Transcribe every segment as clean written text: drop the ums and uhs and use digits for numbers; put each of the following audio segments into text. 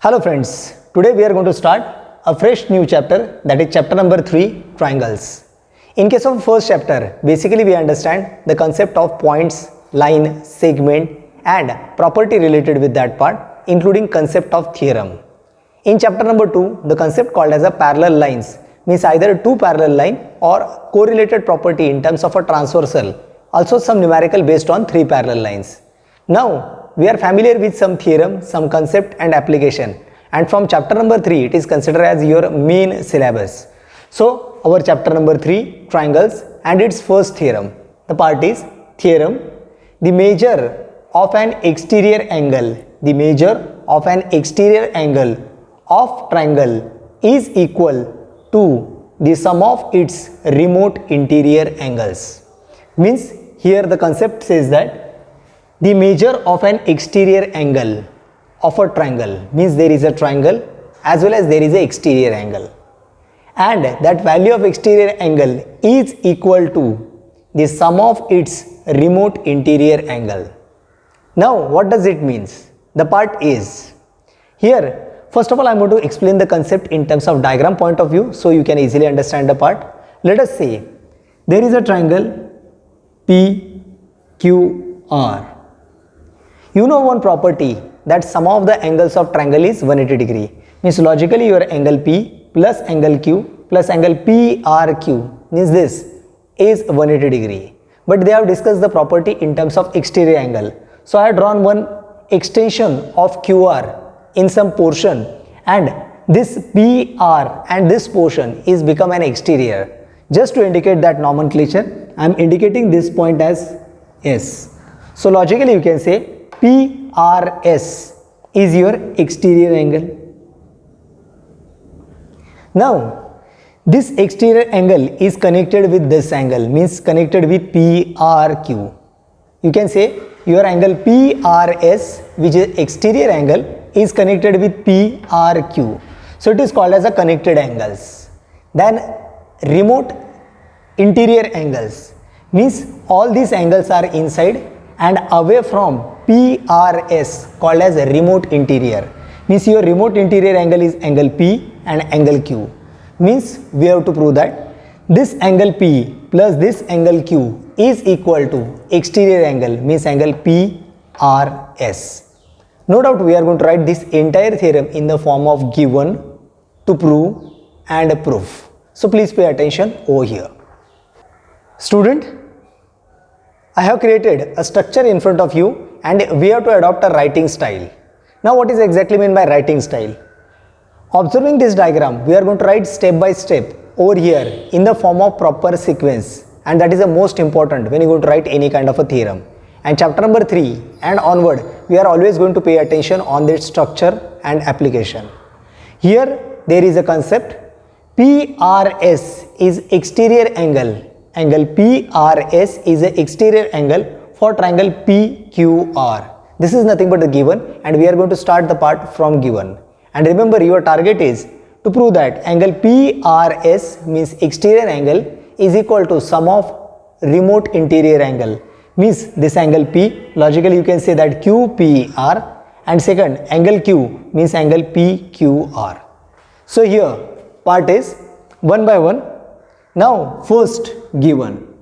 Hello friends, today we are going to start a fresh new chapter, that is chapter number 3, triangles. In case of first chapter, basically we understand the concept of points, line, segment and property related with that part, including concept of theorem. In chapter number 2, the concept called as a parallel lines means either two parallel line or correlated property in terms of a transversal, also some numerical based on three parallel lines. Now we are familiar with some theorem, some concept and application, and from chapter number 3 it is considered as your main syllabus. So our chapter number 3, triangles, and its first theorem. The part is theorem. The measure of an exterior angle, the measure of an exterior angle of triangle is equal to the sum of its remote interior angles. Means here the concept says that the measure of an exterior angle of a triangle means there is a triangle as well as there is an exterior angle, and that value of exterior angle is equal to the sum of its remote interior angle. Now what does it means? The part is here, first of all I am going to explain the concept in terms of diagram point of view so you can easily understand the part. Let us say there is a triangle PQR. You know one property that sum of the angles of triangle is 180 degree. Means logically your angle P plus angle Q plus angle PRQ means this is 180 degree. But they have discussed the property in terms of exterior angle. So I have drawn one extension of QR in some portion, and this PR and this portion is become an exterior. Just to indicate that nomenclature, I am indicating this point as S. So logically you can say PRS is your exterior angle. Now this exterior angle is connected with this angle, means connected with PRQ. You can say your angle PRS, which is exterior angle, is connected with PRQ. So it is called as a connected angles. Then remote interior angles means all these angles are inside and away from PRS, called as a remote interior. Means your remote interior angle is angle P and angle Q. Means we have to prove that this angle P plus this angle Q is equal to exterior angle, means angle PRS. No doubt we are going to write this entire theorem in the form of given, to prove and proof. So please pay attention over here. Student, I have created a structure in front of you and we have to adopt a writing style. Now what is exactly meant by writing style? Observing this diagram, we are going to write step by step over here in the form of proper sequence, and that is the most important when you are going to write any kind of a theorem. And chapter number 3 and onward, we are always going to pay attention on this structure and application. Here there is a concept PRS is exterior angle. Angle PRS is an exterior angle for triangle PQR. This is nothing but the given, and we are going to start the part from given. And remember, your target is to prove that angle PRS means exterior angle is equal to sum of remote interior angle. Means this angle P, logically you can say that QPR, and second angle Q means angle PQR. So here part is one by one. Now first given.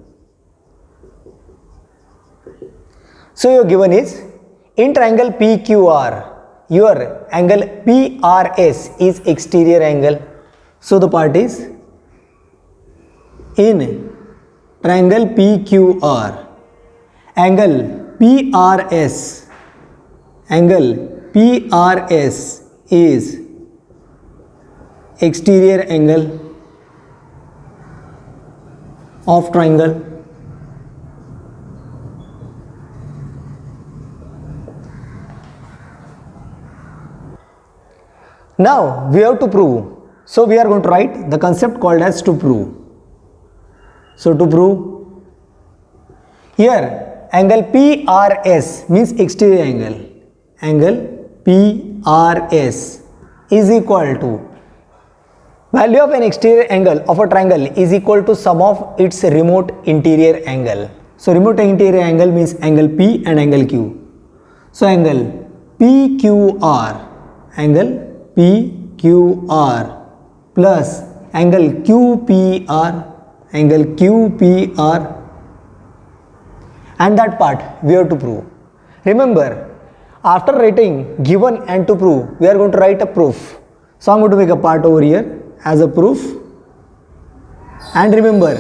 So your given is in triangle PQR, your angle PRS is exterior angle. So the part is in triangle PQR, angle PRS is exterior angle of triangle. Now we have to prove. So we are going to write the concept called as to prove. So to prove, here angle PRS means exterior angle. Angle PRS is equal to value of an exterior angle of a triangle is equal to sum of its remote interior angle. So remote interior angle means angle P and angle Q. So angle PQR, angle PQR plus angle QPR, angle QPR, and that part we have to prove. Remember, after writing given and to prove, we are going to write a proof. So I'm going to make a part over here as a proof. And remember,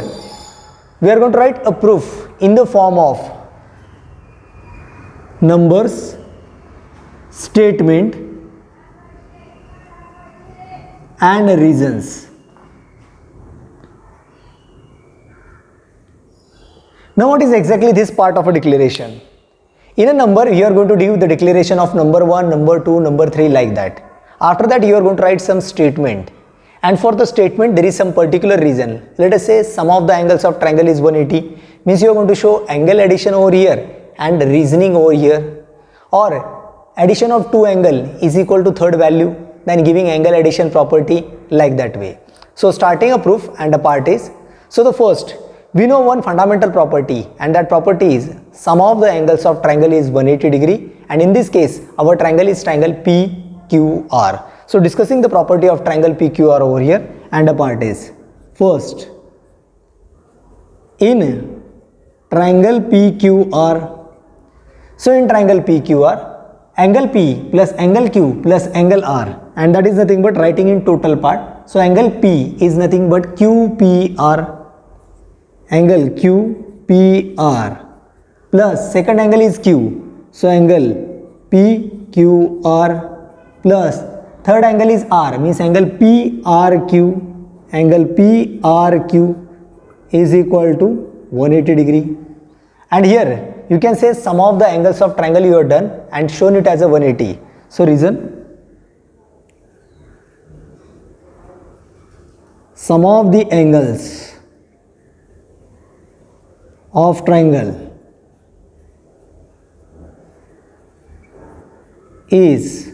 we are going to write a proof in the form of numbers, statement, and reasons. Now what is exactly this part of a declaration? In a number, you are going to give the declaration of number 1, number 2, number 3 like that. After that, you are going to write some statement. And for the statement, there is some particular reason. Let us say sum of the angles of triangle is 180. Means you are going to show angle addition over here and reasoning over here. Or addition of two angle is equal to third value. Then giving angle addition property like that way. So starting a proof and a part is. So the first, we know one fundamental property, and that property is sum of the angles of triangle is 180 degree, and in this case our triangle is triangle PQR. So discussing the property of triangle PQR over here, and a part is first, in triangle PQR, so in triangle PQR, angle P plus angle Q plus angle R, and that is nothing but writing in total part. So angle P is nothing but QPR, angle QPR plus second angle is Q, so angle PQR plus third angle is R, means angle PRQ, angle PRQ is equal to 180 degree. And here you can say sum of the angles of triangle you have done and shown it as a 180. So reason, sum of the angles of triangle is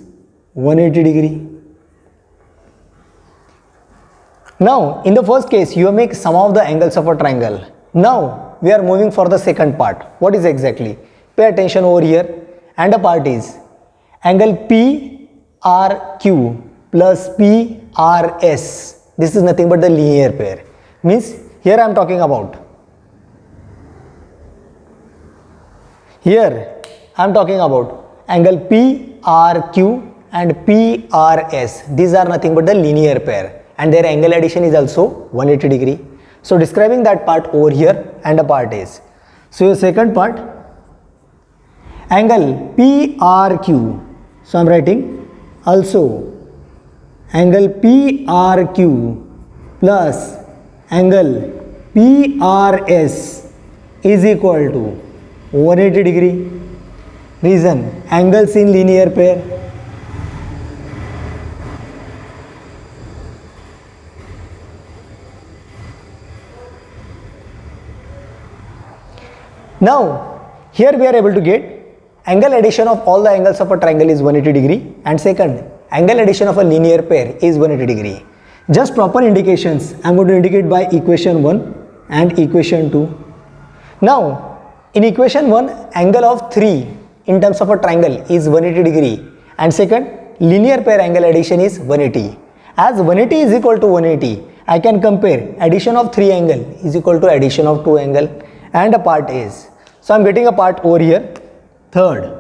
180 degree. Now in the first case you make sum of the angles of a triangle. Now we are moving for the second part. What is exactly? Pay attention over here, and a part is angle PRQ plus PRS. This is nothing but the linear pair. Means here I am talking about. Here I am talking about angle PRQ and PRS. These are nothing but the linear pair, and their angle addition is also 180 degree. So describing that part over here, and a part is, so your second part, angle PRQ. So I am writing also angle PRQ plus angle PRS is equal to 180 degree. Reason, angles in linear pair. Now here we are able to get angle addition of all the angles of a triangle is 180 degree, and second, angle addition of a linear pair is 180 degree. Just proper indications I am going to indicate by equation 1 and equation 2. Now in equation 1, angle of 3 in terms of a triangle is 180 degree, and second, linear pair angle addition is 180. As 180 is equal to 180, I can compare addition of 3 angle is equal to addition of 2 angle, and a part is. So I am getting a part over here. Third,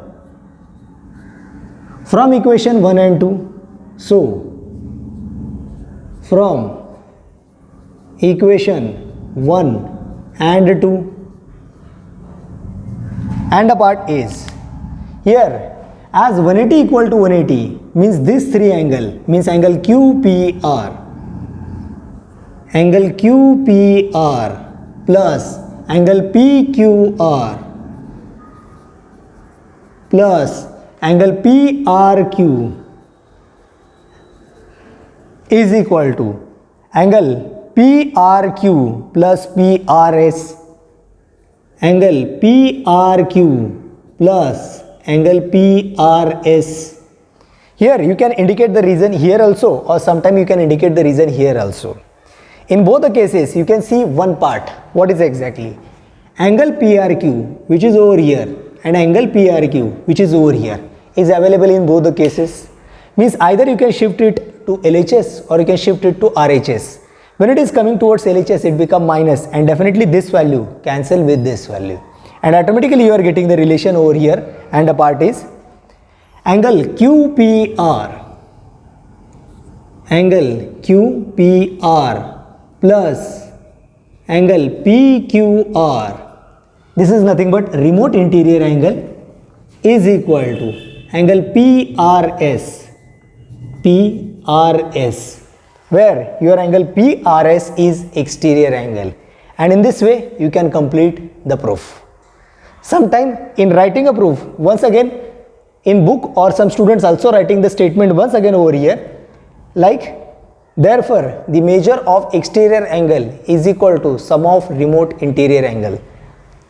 from equation 1 and 2, so from equation 1 and 2, and a part is, here as 180 equal to 180 means this 3 angle, means angle QPR, angle QPR plus angle PQR plus angle PRQ is equal to angle PRQ plus PRS, angle PRQ plus angle PRS. Here you can indicate the reason here also, or sometime you can indicate the reason here also. In both the cases you can see one part. What is exactly? Angle PRQ, which is over here, and angle PRQ, which is over here, is available in both the cases. Means either you can shift it to LHS or you can shift it to RHS. When it is coming towards LHS, it become minus, and definitely this value cancel with this value, and automatically you are getting the relation over here, and the part is angle QPR plus angle PQR, this is nothing but remote interior angle, is equal to angle PRS, where your angle PRS is exterior angle, and in this way you can complete the proof. Sometime in writing a proof, once again in book, or some students also writing the statement once again over here, like therefore the measure of exterior angle is equal to sum of remote interior angle.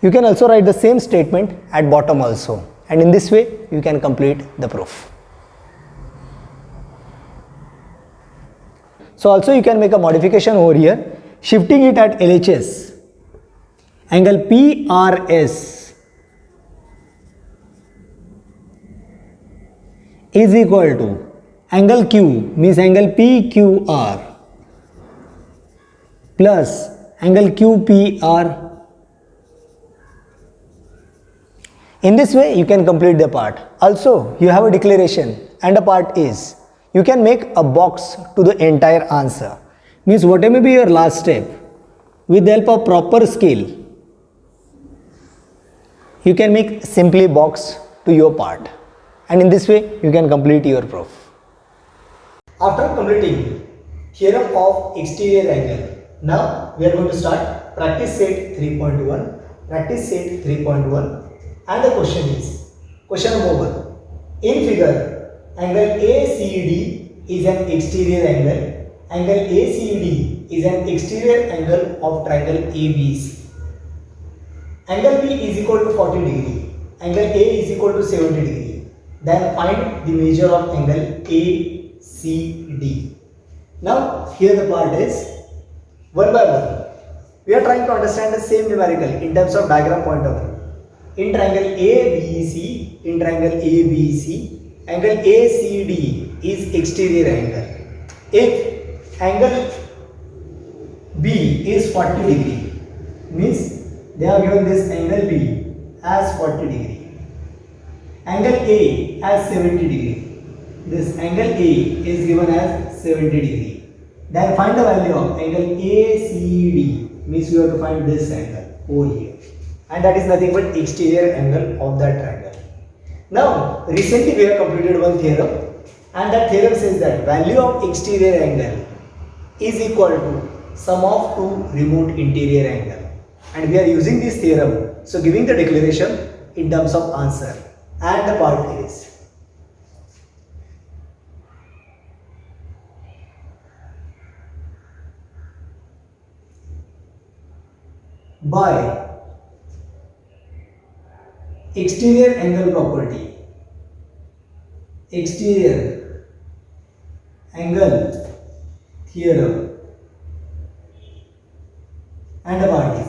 You can also write the same statement at bottom also, and in this way you can complete the proof. So also you can make a modification over here, shifting it at LHS, angle PRS is equal to angle Q, means angle PQR plus angle QPR. In this way you can complete the part. Also you have a declaration, and a part is you can make a box to the entire answer. Means whatever may be your last step, with the help of proper scale you can make simply box to your part, and in this way you can complete your proof. After completing theorem of exterior angle, now we are going to start practice set 3.1. And the question is, question number 1. In figure, angle ACD is an exterior angle. Angle ACD is an exterior angle of triangle ABC. Angle B is equal to 40 degree. Angle A is equal to 70 degree. Then find the measure of angle ACD. Now here the part is one by one. We are trying to understand the same numerical in terms of diagram point of view. In triangle ABC, angle ACD is exterior angle. If angle B is 40 degree, means they have given this angle B as 40 degree, angle A as 70 degree. This angle A is given as 70 degree. Then find the value of angle ACD, means you have to find this angle over here, and that is nothing but exterior angle of that triangle. Now recently we have completed one theorem, and that theorem says that value of exterior angle is equal to sum of two remote interior angle, and we are using this theorem, so giving the declaration in terms of answer, and the part is by exterior angle property, exterior angle theorem, and the part is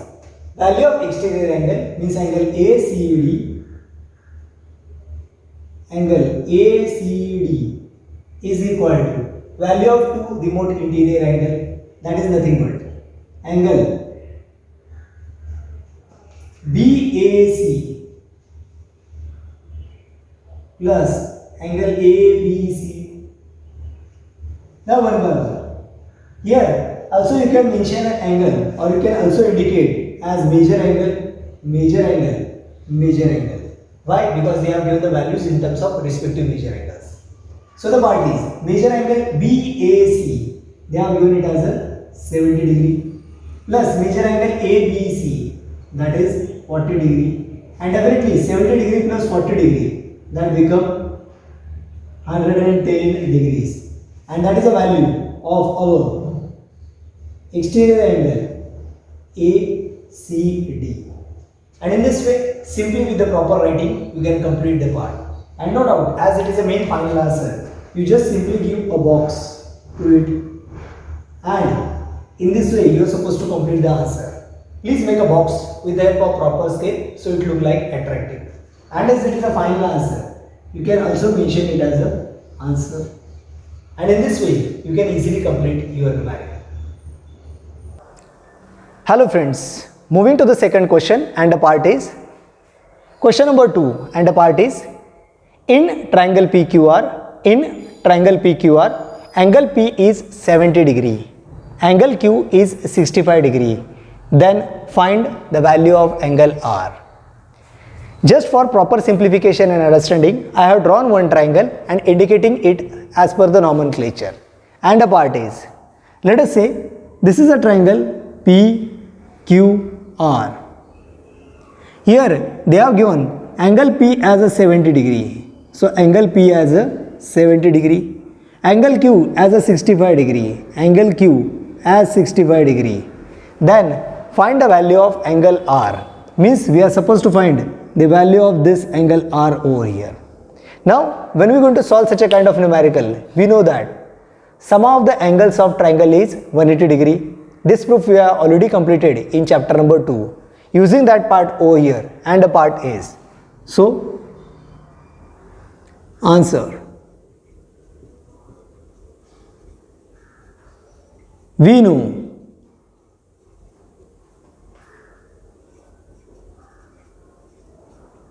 value of exterior angle, means angle ACD, is equal to value of two remote interior angle, that is nothing but angle BAC plus angle ABC. Now one by one. Here also you can mention an angle, or you can also indicate as major angle. Why? Because they have given the values in terms of respective major angles. So the part is major angle BAC, they have given it as a 70 degree plus major angle ABC, that is 40 degree, and definitely 70 degree plus 40 degree, that become 110 degrees, and that is the value of our exterior angle ACD. And in this way, simply with the proper writing, you can complete the part. And no doubt, as it is a main final answer, you just simply give a box to it, and in this way you are supposed to complete the answer. Please make a box with the help of proper scale, so it look like attractive. And as it is a final answer, you can also mention it as a answer And in this way, you can easily complete your numerical. Hello friends, moving to the second question, and the part is question number 2, and the part is in triangle PQR, angle P is 70 degree, angle Q is 65 degree. Then find the value of angle R. Just for proper simplification and understanding, I have drawn one triangle and indicating it as per the nomenclature. And the part is, let us say this is a triangle PQR. Here they have given angle P as a 70 degree. So angle P as a 70 degree, angle Q as a 65 degree, angle Q as 65 degree. Then find the value of angle R. Means we are supposed to find the value of this angle R over here. Now when we are going to solve such a kind of numerical, we know that sum of the angles of triangle is 180 degree. This proof we have already completed in chapter number 2 using that part over here, and the part is. So answer, we know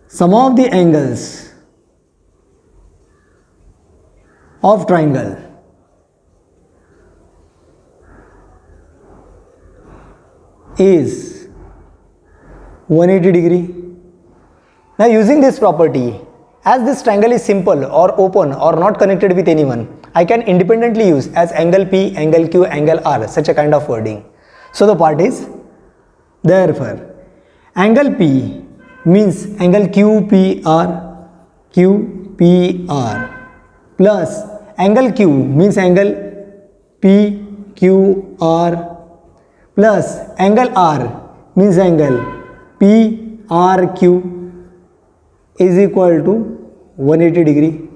sum of the angles of triangle is 180 degree. Now using this property, as this triangle is simple or open or not connected with anyone, I can independently use as angle P, angle Q, angle R, such a kind of wording. So the part is, therefore angle P means angle QPR, plus angle Q means angle PQR, plus angle R means angle PRQ is equal to 180 degree.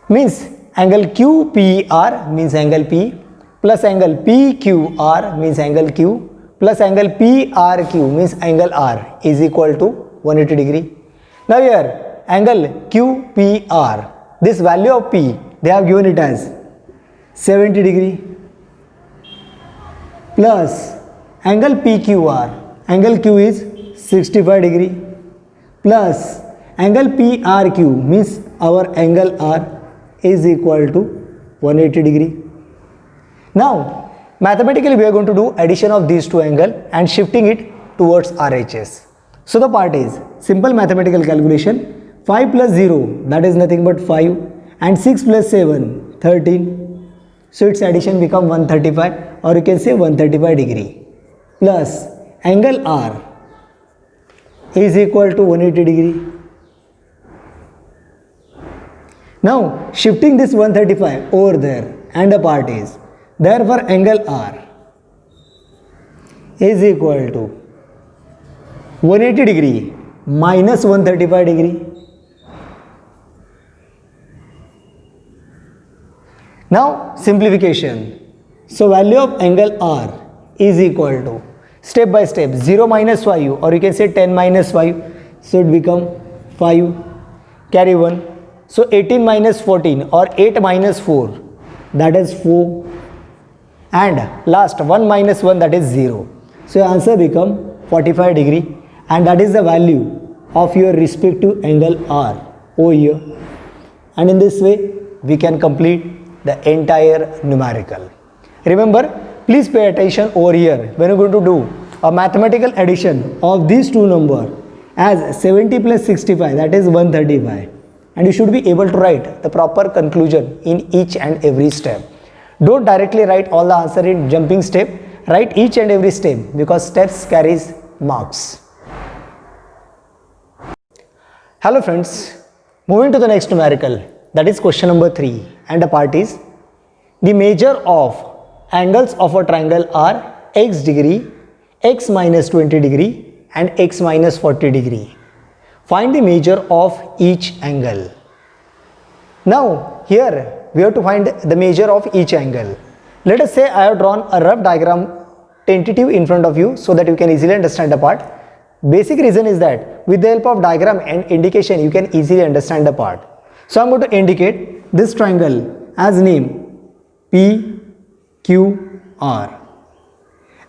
Means angle QPR means angle P, plus angle PQR means angle Q, plus angle PRQ means angle R is equal to 180 degree. Now here angle QPR, this value of P they have given it as 70 degree, plus angle PQR, angle Q is 65 degree, plus angle PRQ means our angle R is equal to 180 degree. Now mathematically we are going to do addition of these two angles and shifting it towards RHS. So the part is simple mathematical calculation. 5 plus 0, that is nothing but 5, and 6 plus 7, 13. So its addition become 135, or you can say 135 degree, plus angle R is equal to 180 degree. Now shifting this 135 over there, and the part is, therefore angle R is equal to 180 degree minus 135 degree. Now simplification. So value of angle R is equal to, step by step, 0 minus 5, or you can say 10 minus 5, so it become 5, carry 1. So 18 minus 14 or 8 minus 4, that is 4, and last 1 minus 1, that is 0. So your answer become 45 degree, and that is the value of your respective angle R over here. And in this way we can complete the entire numerical. Remember, please pay attention over here when you are going to do a mathematical addition of these two numbers, as 70 plus 65, that is 135, and you should be able to write the proper conclusion in each and every step. Don't directly write all the answer in jumping step, write each and every step, because steps carries marks. Hello friends, moving to the next numerical, that is question number 3, and the part is, the measure of angles of a triangle are x degree, x minus 20 degree and x minus 40 degree. Find the measure of each angle. Now here we have to find the measure of each angle. Let us say I have drawn a rough diagram tentative in front of you so that you can easily understand the part. Basic reason is that with the help of diagram and indication you can easily understand the part. So I am going to indicate this triangle as name P, Q, R.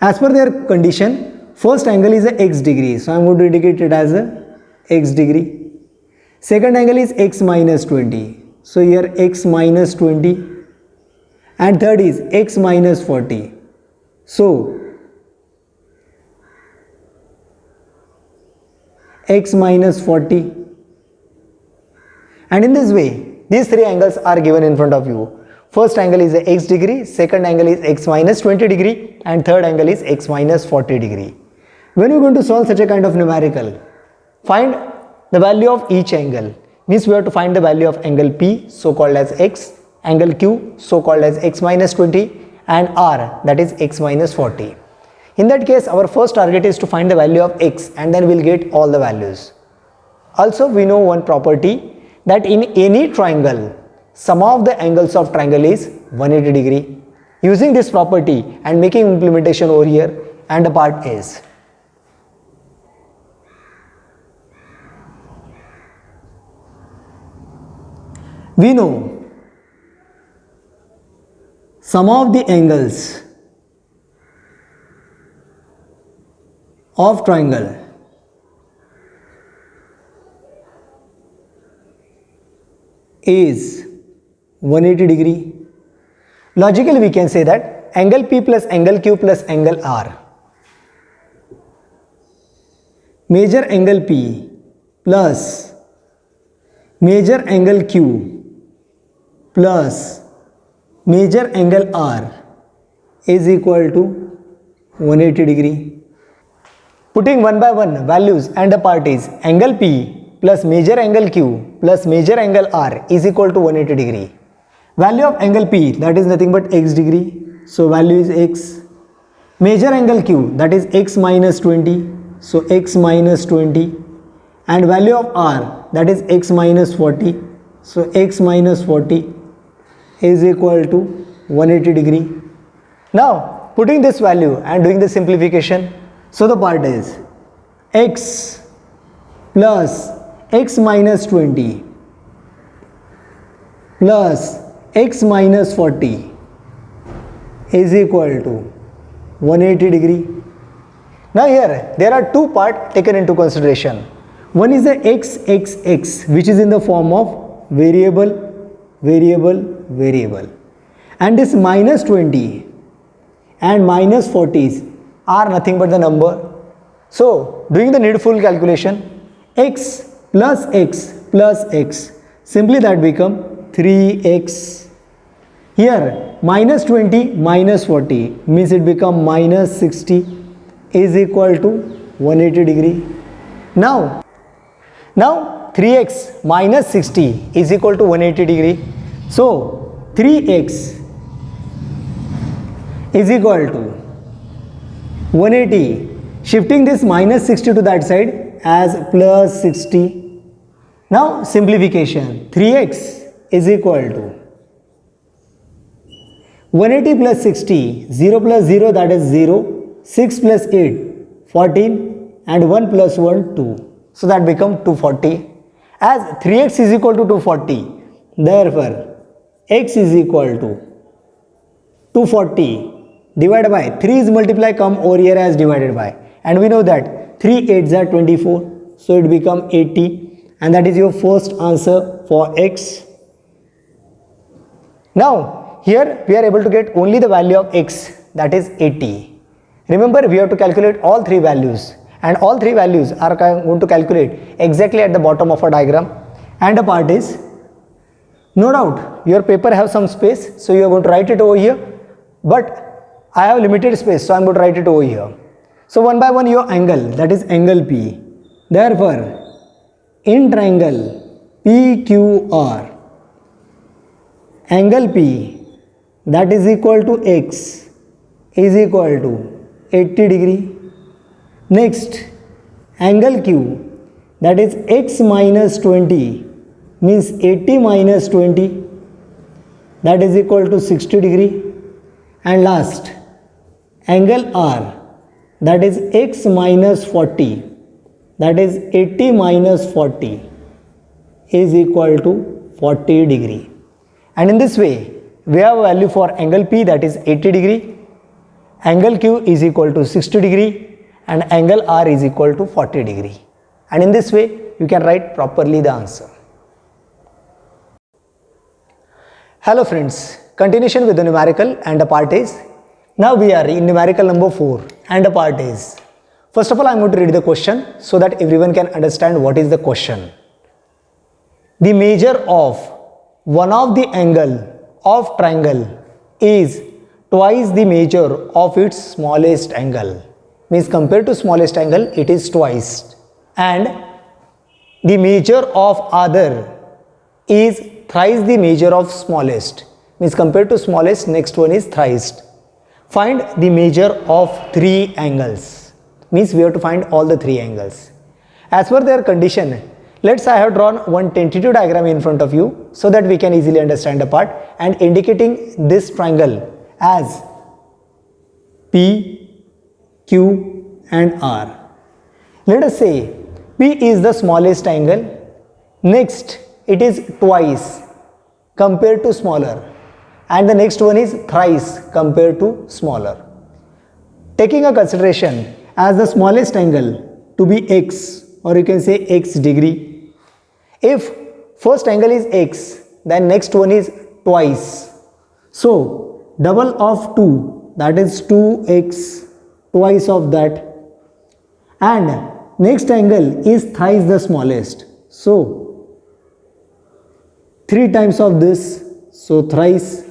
As per their condition, first angle is a x degree. So I am going to indicate it as a x degree. Second angle is x minus 20. So here x minus 20. And third is x minus 40. So x minus 40. And in this way, these three angles are given in front of you. First angle is a x degree, second angle is x minus 20 degree, and third angle is x minus 40 degree. When you are going to solve such a kind of numerical, find the value of each angle. Means we have to find the value of angle P, so called as x, angle Q, so called as x minus 20, and R, that is x minus 40. In that case, our first target is to find the value of x, and then we will get all the values. Also, we know one property, that in any triangle, sum of the angles of triangle is 180 degree. Using this property and making implementation over here, and the part is, we know sum of the angles of triangle is 180 degree. Logically we can say that angle P plus angle Q plus angle R, major angle P plus major angle Q plus major angle R is equal to 180 degree. Putting one by one values and the part is angle P plus major angle Q plus major angle R is equal to 180 degree. Value of angle P, that is nothing but x degree, so value is x. Major angle Q, that is x minus 20, so x minus 20, and value of R, that is x minus 40, so x minus 40 is equal to 180 degree. Now putting this value and doing the simplification, so the part is x plus x minus 20 plus x minus 40 is equal to 180 degree. Now here there are two parts taken into consideration. One is the x which is in the form of variable, and this minus 20 and minus 40s are nothing but the number. So doing the needful calculation, x plus x, simply that become 3x. Here minus 20 minus 40 means it become minus 60 is equal to 180 degree. Now 3x minus 60 is equal to 180 degree. So 3x is equal to 180. Shifting this minus 60 to that side as plus 60. Now simplification, 3x is equal to 180 plus 60, 0 plus 0, that is 0, 6 plus 8, 14, and 1 plus 1, 2. So that become 240. As 3x is equal to 240, therefore x is equal to 240 divided by 3 is multiply, come over here as divided by, and we know that 3 8s are 24, so it become 80, and that is your first answer for x. Now here we are able to get only the value of x, that is 80. Remember, we have to calculate all three values, and all three values are going to calculate exactly at the bottom of a diagram. And the part is, no doubt your paper have some space, so you are going to write it over here, but I have limited space, so I am going to write it over here. So one by one your angle, that is angle P. Therefore in triangle PQR, angle P, that is equal to x, is equal to 80 degree. Next, angle Q, that is x minus 20, means 80 minus 20, that is equal to 60 degree. And last, angle R, that is x minus 40, that is 80 minus 40, is equal to 40 degree. And in this way, we have a value for angle P, that is 80 degree, angle Q is equal to 60 degree, and angle R is equal to 40 degree. And in this way, you can write properly the answer. Hello friends, continuation with the numerical and the part is. Now we are in numerical number 4 and the part is. First of all, I am going to read the question so that everyone can understand what is the question. The measure of one of the angle of triangle is twice the measure of its smallest angle. Means compared to smallest angle, it is twice. And the measure of other is thrice the measure of smallest. Means compared to smallest, next one is thrice. Find the measure of three angles. Means we have to find all the three angles. As per their condition, let's I have drawn one tentative diagram in front of you so that we can easily understand the part, and indicating this triangle as P, Q and R. Let us say P is the smallest angle. Next, it is twice compared to smaller, and the next one is thrice compared to smaller. Taking a consideration as the smallest angle to be x, or you can say x degree. If first angle is x, then next one is twice. So double of 2, that is 2x, twice of that. And next angle is thrice the smallest. So 3 times of this, so thrice.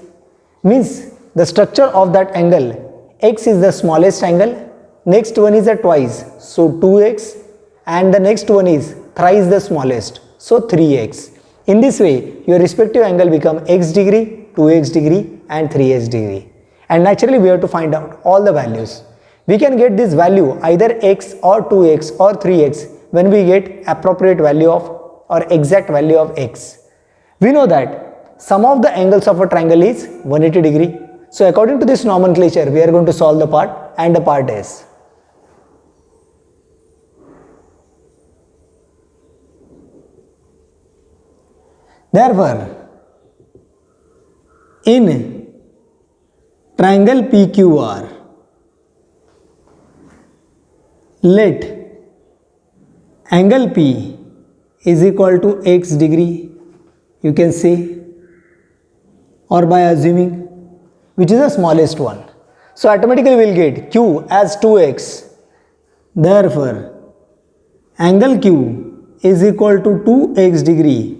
Means the structure of that angle, x is the smallest angle, next one is a twice, so 2x, and the next one is thrice the smallest, so 3x. In this way, your respective angle become x degree, 2x degree and 3x degree. And naturally we have to find out all the values. We can get this value either x or 2x or 3x when we get appropriate value of or exact value of x. We know that sum of the angles of a triangle is 180 degree. So according to this nomenclature, we are going to solve the part, and the part is. Therefore, in triangle PQR, let angle P is equal to x degree, you can say, or by assuming, which is the smallest one. So automatically we will get Q as 2x. Therefore, angle Q is equal to 2x degree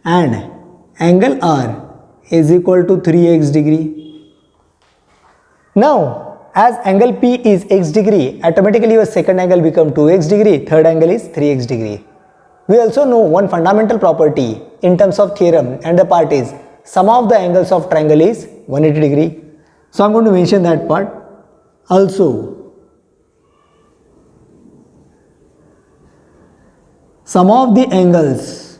and angle R is equal to 3x degree. Now, as angle P is x degree, automatically your second angle become 2x degree, third angle is 3x degree. We also know one fundamental property in terms of theorem, and the part is sum of the angles of triangle is 180 degree. So I am going to mention that part. Also, sum of the angles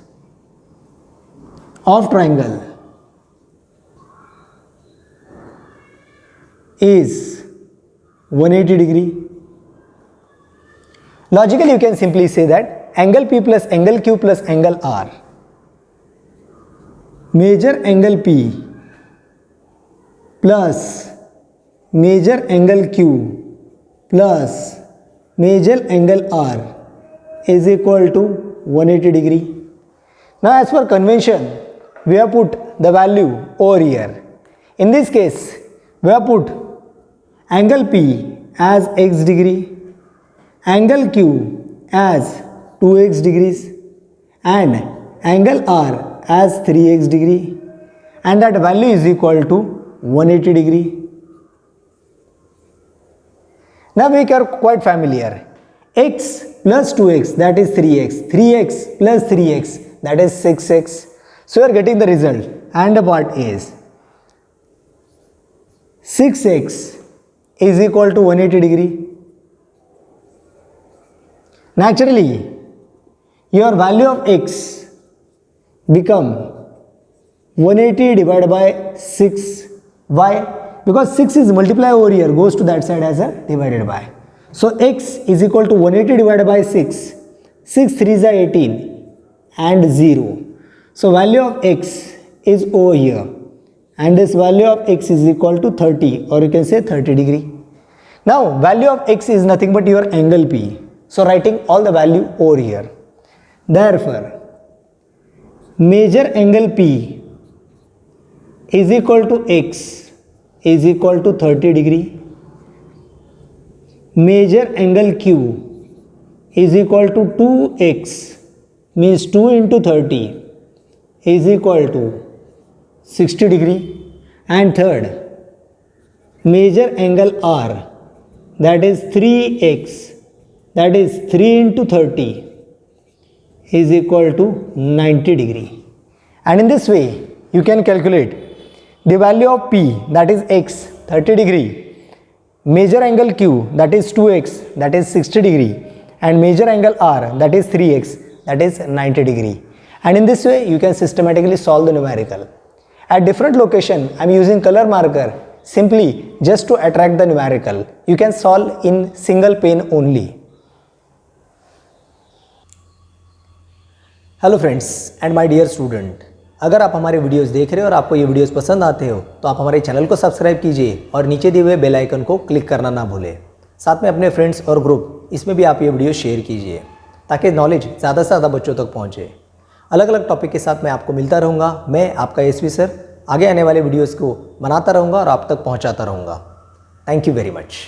of triangle is 180 degree. Logically, you can simply say that angle P plus angle Q plus angle R. Major angle P plus major angle Q plus major angle R is equal to 180 degree. Now as per convention, we have put the value over here. In this case, we have put angle P as x degree, angle Q as 2x degrees and angle R as 3x degree, and that value is equal to 180 degree. Now we are quite familiar. X plus 2x, that is 3x, 3x plus 3x, that is 6x. So we are getting the result, and the part is 6x is equal to 180 degree. Naturally, your value of x become 180 divided by 6. Why? Because 6 is multiplied over here, goes to that side as a divided by. So x is equal to 180 divided by 6. 6 3s are 18 and 0. So value of x is over here. and this value of x is equal to 30, or you can say 30 degree. Now value of x is nothing but your angle P. So writing all the value over here. Therefore, major angle P is equal to x is equal to 30 degree. Major angle Q is equal to 2x, means 2 into 30 is equal to 60 degree. And third, major angle R, that is 3x, that is 3 into 30 is equal to 90 degree. And in this way you can calculate the value of P, that is x, 30 degree, major angle Q, that is 2x, that is 60 degree, and major angle R, that is 3x, that is 90 degree. And in this way you can systematically solve the numerical. At different location I am using color marker simply just to attract the numerical. You can solve in single pane only. Hello friends and my dear student, अगर आप हमारे videos देख रहे हो और आपको ये videos पसंद आते हो तो आप हमारे चैनल को सब्सक्राइब कीजिए और नीचे दिए हुए बेल आइकन को क्लिक करना ना भूलें। साथ में अपने फ्रेंड्स और ग्रुप इसमें भी आप ये वीडियो शेयर कीजिए ताकि नॉलेज ज़्यादा से ज़्यादा बच्चों तक पहुँचे। अलग अलग टॉपिक के साथ मैं आपको मिलता रहूँगा। मैं आपका एसवी सर आगे आने वाले वीडियोज़ को बनाता रहूँगा और आप तक पहुँचाता रहूँगा। Thank you very much.